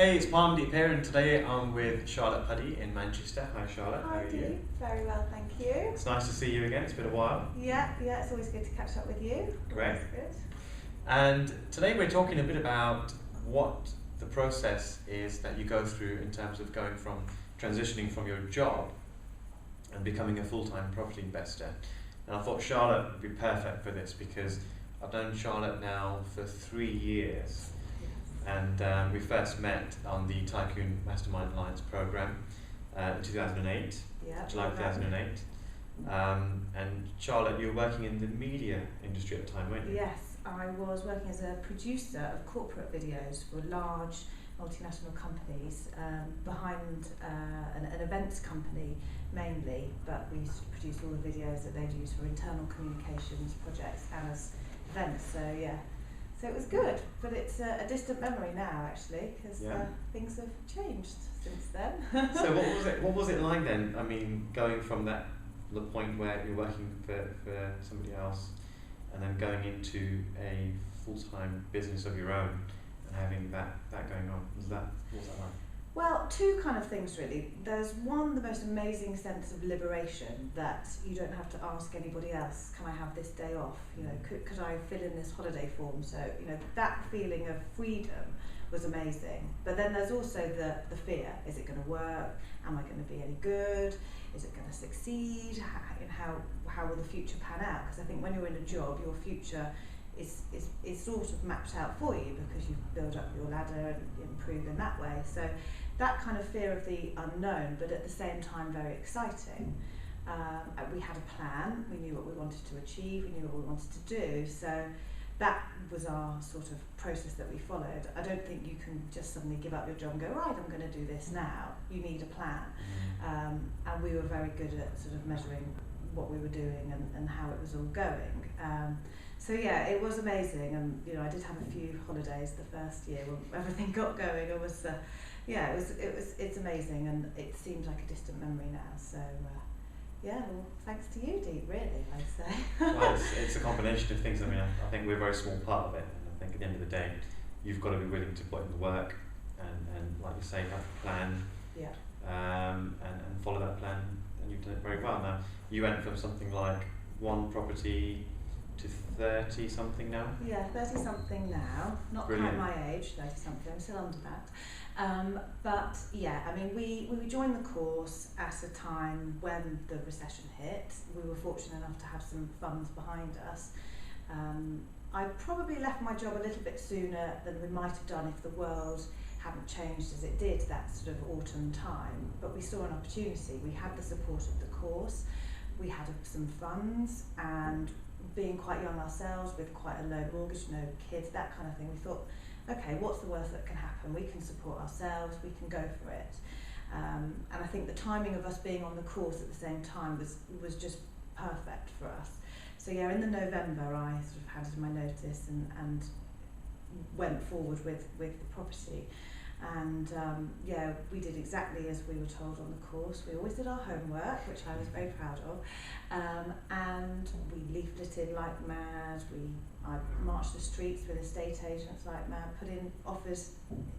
Hey, it's Parmdeep here, and today I'm with Charlotte Puddy in Manchester. Hi Charlotte, how Hi, are Dee. you? Very well, thank you. It's nice to see you again, it's been a while. Yeah, it's always good to catch up with you. Great. Always good. And today we're talking a bit about what the process is that you go through in terms of going from transitioning from your job and becoming a full-time property investor. And I thought Charlotte would be perfect for this because I've known Charlotte now for 3 years. And we first met on the Tycoon Mastermind Alliance program in 2008, Yeah, July 2008. And Charlotte, you were working in the media industry at the time, weren't you? Yes, I was working as a producer of corporate videos for large multinational companies behind an events company mainly, but we used to produce all the videos that they'd use for internal communications projects and as events, so yeah. So it was good, but it's a distant memory now actually, because things have changed since then. So what was it like then? I mean, going from the point where you're working for somebody else and then going into a full-time business of your own and having that going on, what was that like? Well, two kind of things really. There's one, the most amazing sense of liberation that you don't have to ask anybody else, can I have this day off? You know, could I fill in this holiday form? So, you know, that feeling of freedom was amazing. But then there's also the fear. Is it going to work? Am I going to be any good? Is it going to succeed? How will the future pan out? Because I think when you're in a job, your future is sort of mapped out for you because you build up your ladder and improve in that way. So that kind of fear of the unknown, but at the same time very exciting. We had a plan, we knew what we wanted to achieve, we knew what we wanted to do, so that was our sort of process that we followed. I don't think you can just suddenly give up your job and go, right, I'm going to do this now. You need a plan. And we were very good at sort of measuring what we were doing and how it was all going. So yeah, it was amazing, and you know, I did have a few holidays the first year when everything got going. It was, it's amazing, and it seems like a distant memory now. So yeah, well, thanks to you, Deep, really, I'd say. Well, it's a combination of things. I mean, I think we're a very small part of it, and I think at the end of the day, you've got to be willing to put in the work, and like you say, have a plan, and follow that plan, and you've done it very well. Now, you went from something like one property to 30 something now? Yeah, 30 something now. Not Brilliant. Quite my age, 30 something, I'm still under that. But yeah, I mean, we joined the course at a time when the recession hit. We were fortunate enough to have some funds behind us. I probably left my job a little bit sooner than we might have done if the world hadn't changed as it did that sort of autumn time, but we saw an opportunity. We had the support of the course, we had some funds, and being quite young ourselves with quite a low mortgage, no kids, that kind of thing, we thought, okay, what's the worst that can happen? We can support ourselves, we can go for it. And I think the timing of us being on the course at the same time was just perfect for us. So yeah, in the November I sort of handed my notice and went forward with the property. And yeah, we did exactly as we were told on the course. We always did our homework, which I was very proud of, and we leafleted like mad. I marched the streets with estate agents like mad, put in offers.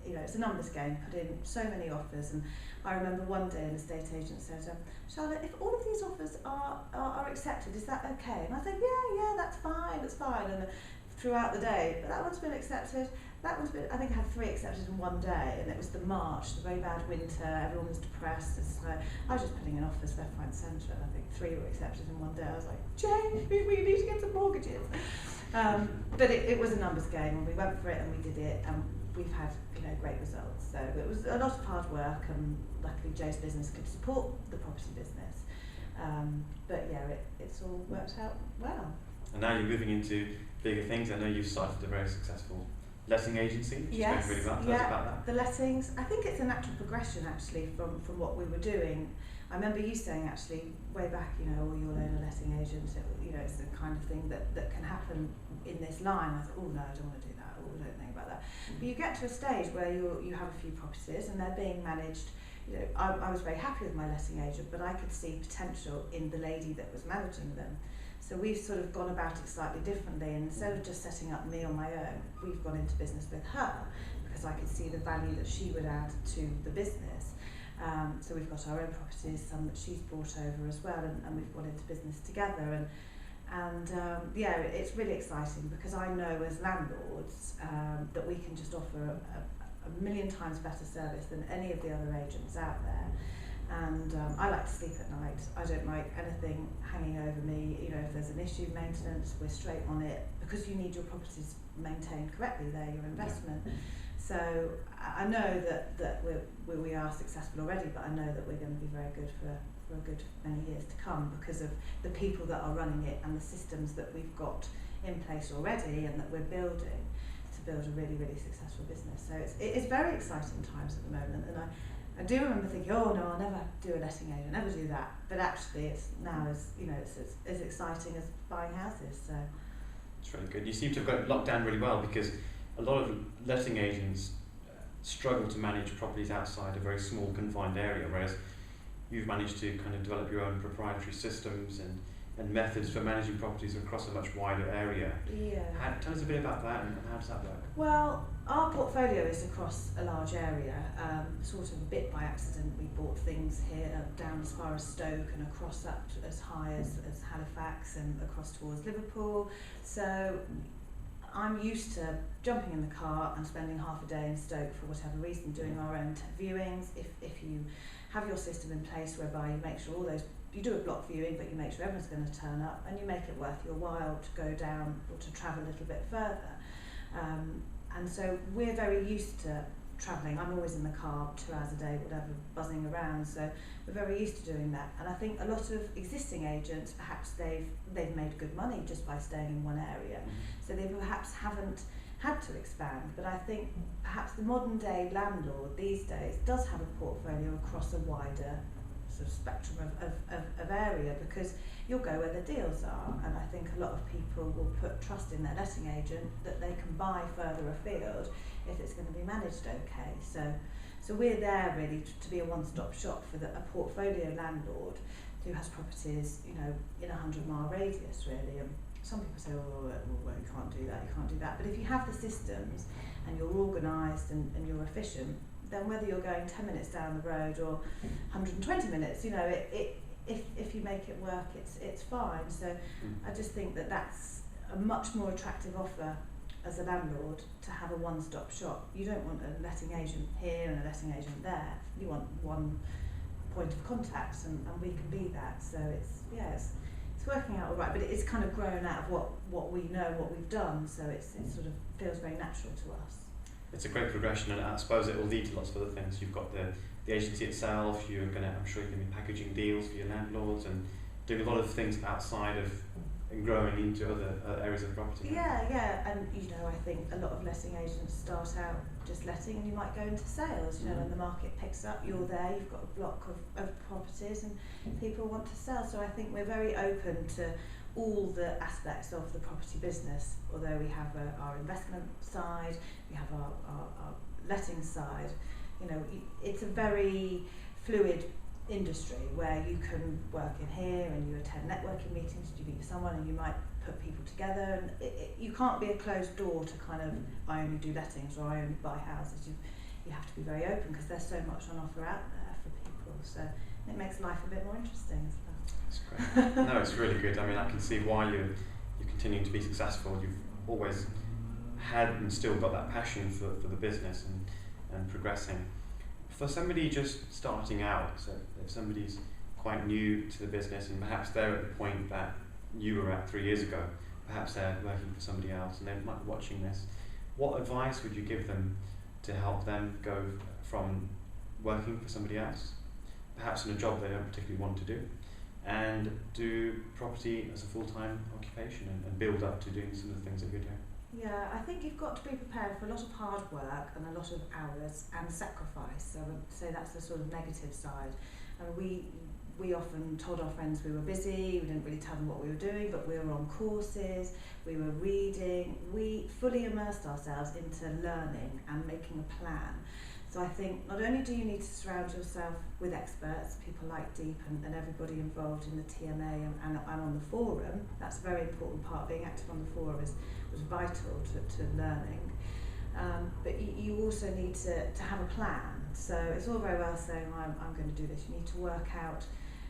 You know, it's a numbers game. Put in so many offers, and I remember one day an estate agent said, "Charlotte, if all of these offers are accepted, is that okay?" And I said, "Yeah, that's fine." And throughout the day, that one's been accepted. That one's been, I think I had 3 accepted in one day, and it was the March, the very bad winter, everyone was depressed. I was just putting in offers left, right, and centre, and I think 3 were accepted in one day. I was like, Jane, we need to get some mortgages. But it was a numbers game, and we went for it and we did it, and we've had great results. So it was a lot of hard work, and luckily Joe's business could support the property business. But yeah, it's all worked out well. And now you're moving into bigger things. I know you've started a very successful letting agency, which is going really well. Tell us about that. The lettings, I think it's a natural progression actually from what we were doing. I remember you saying actually way back, you'll own a letting agent, it's the kind of thing that can happen in this line. I thought, oh no, I don't want to do that, I don't think about that. But you get to a stage where you have a few properties and they're being managed. I was very happy with my letting agent, but I could see potential in the lady that was managing them. So we've sort of gone about it slightly differently, and instead of just setting up me on my own, we've gone into business with her, because because I could see the value that she would add to the business. So we've got our own properties, some that she's brought over as well, and we've gone into business together. And yeah, it's really exciting because I know as landlords that we can just offer a million times better service than any of the other agents out there. And I like to sleep at night. I don't like anything hanging over me. You know, if there's an issue, maintenance, we're straight on it, because you need your properties maintained correctly. They're your investment. So I know that we are successful already, but I know that we're going to be very good for a good many years to come, because of the people that are running it and the systems that we've got in place already and that we're building to build a really, really successful business. So it's very exciting times at the moment, and I do remember thinking, oh no, I'll never do a letting agent, never do that. But actually, it's now it's as exciting as buying houses. So it's really good. You seem to have got it locked down really well, because a lot of letting agents struggle to manage properties outside a very small confined area, whereas you've managed to kind of develop your own proprietary systems and methods for managing properties across a much wider area. Yeah. Tell us a bit about that, and how does that work? Well, our portfolio is across a large area, sort of a bit by accident. We bought things here down as far as Stoke and across up to as high as Halifax and across towards Liverpool. So I'm used to jumping in the car and spending half a day in Stoke for whatever reason, doing our own viewings. If you have your system in place whereby you make sure you do a block viewing, but you make sure everyone's going to turn up, and you make it worth your while to go down or to travel a little bit further. And so we're very used to travelling. I'm always in the car 2 hours a day, whatever, buzzing around. So we're very used to doing that. And I think a lot of existing agents, perhaps they've made good money just by staying in one area. So they perhaps haven't had to expand. But I think perhaps the modern day landlord these days does have a portfolio across a wider sort of spectrum of area, because you'll go where the deals are, and I think a lot of people will put trust in their letting agent that they can buy further afield if it's going to be managed okay. So we're there really to be a one-stop shop for a portfolio landlord who has properties, you know, in a 100-mile radius really. And some people say, well, you can't do that. But if you have the systems and you're organised and you're efficient, then whether you're going 10 minutes down the road or 120 minutes, you know, if you make it work, it's fine. So I just think that that's a much more attractive offer as a landlord, to have a one-stop shop. You don't want a letting agent here and a letting agent there. You want one point of contact, and we can be that. So it's working out all right, but it's kind of grown out of what we know, what we've done. So it sort of feels very natural to us. It's a great progression, and I suppose it will lead to lots of other things. You've got the agency itself. I'm sure you're going to be packaging deals for your landlords and doing a lot of things outside of and growing into other areas of the property. Yeah, and you know, I think a lot of letting agents start out just letting, and you might go into sales. You know, when the market picks up, you're there. You've got a block of properties, and people want to sell. So I think we're very open to all the aspects of the property business, although we have our investment side, we have our letting side. You know, it's a very fluid industry where you can work in here and you attend networking meetings, you meet someone and you might put people together, and you can't be a closed door to kind of, I only do lettings or I only buy houses. You have to be very open, because there's so much on offer out there for people, so it makes life a bit more interesting as well. That's great. No, it's really good. I mean, I can see why you're continuing to be successful. You've always had and still got that passion for the business and progressing. For somebody just starting out, so if somebody's quite new to the business and perhaps they're at the point that you were at 3 years ago, perhaps they're working for somebody else and they might be watching this, what advice would you give them to help them go from working for somebody else, perhaps in a job they don't particularly want to do, and do property as a full-time occupation and build up to doing some of the things that you're doing? Yeah, I think you've got to be prepared for a lot of hard work and a lot of hours and sacrifice. So I would say that's the sort of negative side. And we often told our friends we were busy, we didn't really tell them what we were doing, but we were on courses, we were reading, we fully immersed ourselves into learning and making a plan. So I think not only do you need to surround yourself with experts, people like Deep and everybody involved in the TMA and on the forum, that's a very important part. Being active on the forum was vital to learning. But you also need to have a plan. So it's all very well saying, I'm going to do this. You need to work out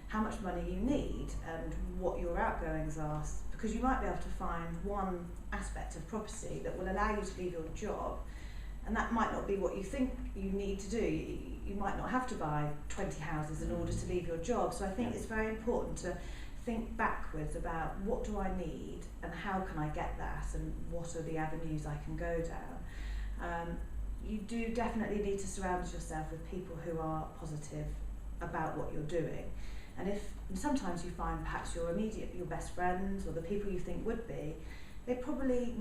how much money you need and what your outgoings are, because you might be able to find one aspect of property that will allow you to leave your job, and that might not be what you think you need to do. You might not have to buy 20 houses in order to leave your job. So I think it's very important to think backwards about what do I need and how can I get that and what are the avenues I can go down. You do definitely need to surround yourself with people who are positive about what you're doing. And sometimes you find perhaps your best friends or the people you think would be, they probably,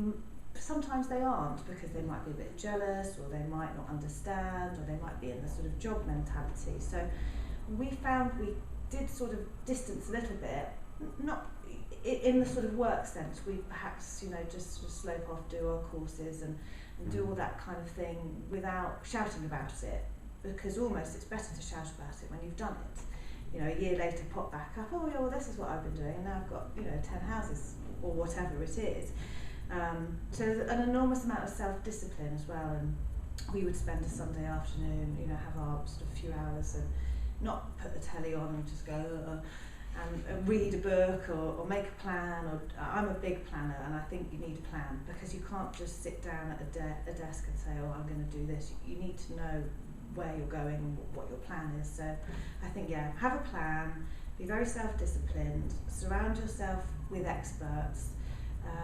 sometimes they aren't, because they might be a bit jealous or they might not understand or they might be in the sort of job mentality. So we found we did sort of distance a little bit, not in the sort of work sense. We perhaps, just sort of slope off, do our courses and do all that kind of thing without shouting about it, because almost it's better to shout about it when you've done it. A year later pop back up, oh yeah, well this is what I've been doing, and now I've got 10 houses or whatever it is. So there's an enormous amount of self-discipline as well, and we would spend a Sunday afternoon, have our sort of few hours and not put the telly on and just go and read a book or make a plan. Or I'm a big planner, and I think you need a plan, because you can't just sit down at a desk and say, oh, I'm going to do this. You need to know where you're going and what your plan is. So I think, have a plan, be very self-disciplined, surround yourself with experts,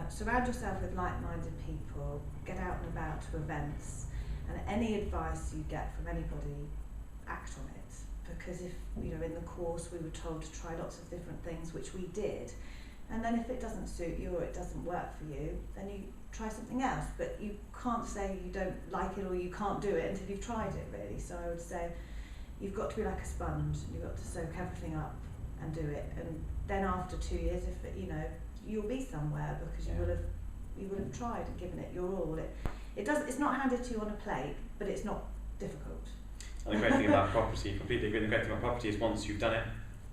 surround yourself with like-minded people, get out and about to events, and any advice you get from anybody, act on it. Because if, in the course we were told to try lots of different things, which we did, and then if it doesn't suit you or it doesn't work for you, then you try something else. But you can't say you don't like it or you can't do it until you've tried it, really. So I would say you've got to be like a sponge. You've got to soak everything up and do it. And then after 2 years, you'll be somewhere, because you will have tried and given it your all. It's not handed to you on a plate, but it's not difficult. And the great thing about property, completely agree, the great thing about property is once you've done it,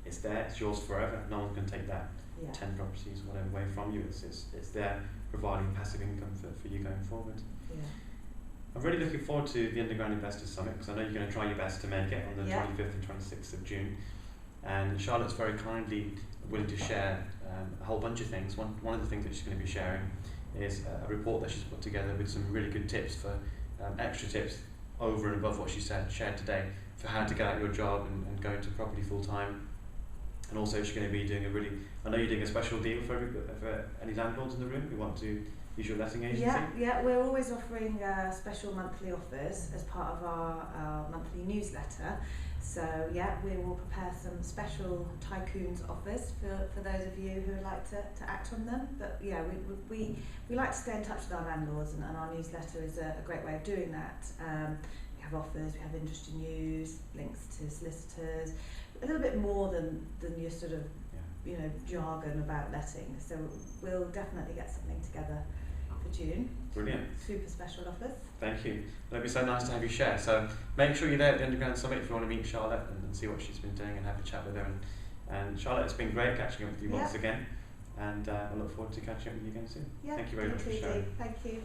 it's there, it's yours forever. No one's going to take that 10 properties or whatever away from you. It's there, providing passive income for you going forward. Yeah. I'm really looking forward to the Underground Investors Summit, because I know you're going to try your best to make it on the 25th and 26th of June. And Charlotte's very kindly willing to share a whole bunch of things. One of the things that she's going to be sharing is a report that she's put together with some really good tips for extra tips over and above what she shared today for how to get out your job and go into property full time. And also she's going to be doing I know you're doing a special deal for any landlords in the room who want to use your letting agency. Yeah, we're always offering special monthly offers as part of our monthly newsletter. So we will prepare some special tycoons offers for those of you who would like to act on them. But we like to stay in touch with our landlords, and our newsletter is a great way of doing that. We have offers, we have industry news, links to solicitors, a little bit more than your sort of jargon about letting. So we'll definitely get something together for June. Brilliant. Super special offers. Thank you. It'll be so nice to have you share. So make sure you're there at the Underground Summit if you want to meet Charlotte and see what she's been doing and have a chat with her. And Charlotte, it's been great catching up with you once again. And I look forward to catching up with you again soon. Yeah, thank you very much for sharing. Thank you.